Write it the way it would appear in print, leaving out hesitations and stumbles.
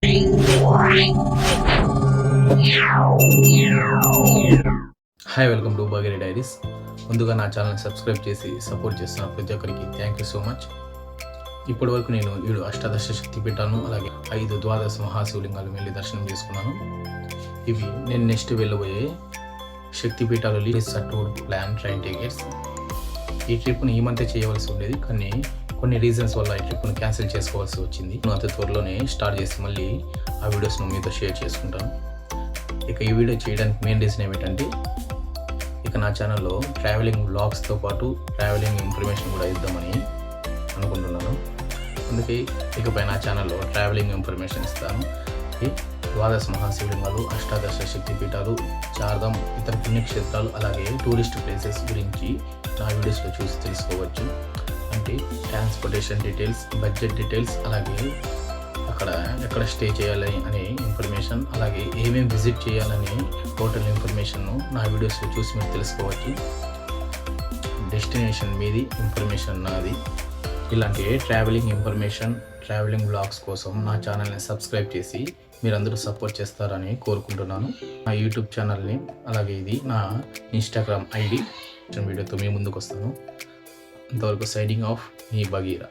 Hi, welcome to Bhagiri diaries. ముందుగా నా ఛానల్ని సబ్స్క్రైబ్ చేసి సపోర్ట్ చేస్తున్న ప్రతి ఒక్కరికి థ్యాంక్ యూ సో మచ్. ఇప్పటి వరకు నేను 7 అష్టాదశ శక్తి పీఠాలను అలాగే 5 ద్వాదశ మహాశివలింగాలు వెళ్ళి దర్శనం చేసుకున్నాను. ఇవి నేను నెక్స్ట్ వెళ్ళబోయే శక్తి పీఠాలు లీజ్ టూర్ ప్లాన్ ట్రైన్ టికెట్స్. ఈ ట్రిప్ని ఈ మధ్య చేయవలసి ఉండేది, కానీ కొన్ని రీజన్స్ వల్ల ఈ ట్రిప్ను క్యాన్సిల్ చేసుకోవాల్సి వచ్చింది. నేను అతి త్వరలోనే స్టార్ట్ చేసి మళ్ళీ ఆ వీడియోస్ను మీతో షేర్ చేసుకుంటాను. ఇక ఈ వీడియో చేయడానికి మెయిన్ రీజన్ ఏమిటంటే, ఇక నా ఛానల్లో ట్రావెలింగ్ వ్లాగ్స్తో పాటు ట్రావెలింగ్ ఇన్ఫర్మేషన్ కూడా ఇద్దామని అనుకుంటున్నాను. అందుకే ఇకపై నా ఛానల్లో ట్రావెలింగ్ ఇన్ఫర్మేషన్ ఇస్తాను. ద్వాదశ మహాశివలింగాలు, అష్టాదశ శక్తి పీఠాలు, చార్ధామ్, ఇతర పుణ్యక్షేత్రాలు అలాగే టూరిస్ట్ ప్లేసెస్ గురించి నా వీడియోస్లో చూసి తెలుసుకోవచ్చు. అంటే ట్రాన్స్పోర్టేషన్ డీటెయిల్స్, బడ్జెట్ డీటెయిల్స్, అలాగే అక్కడ ఎక్కడ స్టే చేయాలి అనే ఇన్ఫర్మేషన్, అలాగే ఏమేమి విజిట్ చేయాలనే టోటల్ ఇన్ఫర్మేషన్ను నా వీడియోస్లో చూసి మీరు తెలుసుకోవచ్చు. డెస్టినేషన్ మీది, ఇన్ఫర్మేషన్ నాది. ఇలాంటి ట్రావెలింగ్ ఇన్ఫర్మేషన్, ట్రావెలింగ్ బ్లాగ్స్ కోసం నా ఛానల్ని సబ్స్క్రైబ్ చేసి మీరందరూ సపోర్ట్ చేస్తారని కోరుకుంటున్నాను. నా యూట్యూబ్ ఛానల్ని, అలాగే ఇది నా ఇన్స్టాగ్రామ్ ఐడి వీడియోతో మీ ముందుకు వస్తాను. అంతవరకు సైనింగ్ ఆఫ్, మీ భగీరా.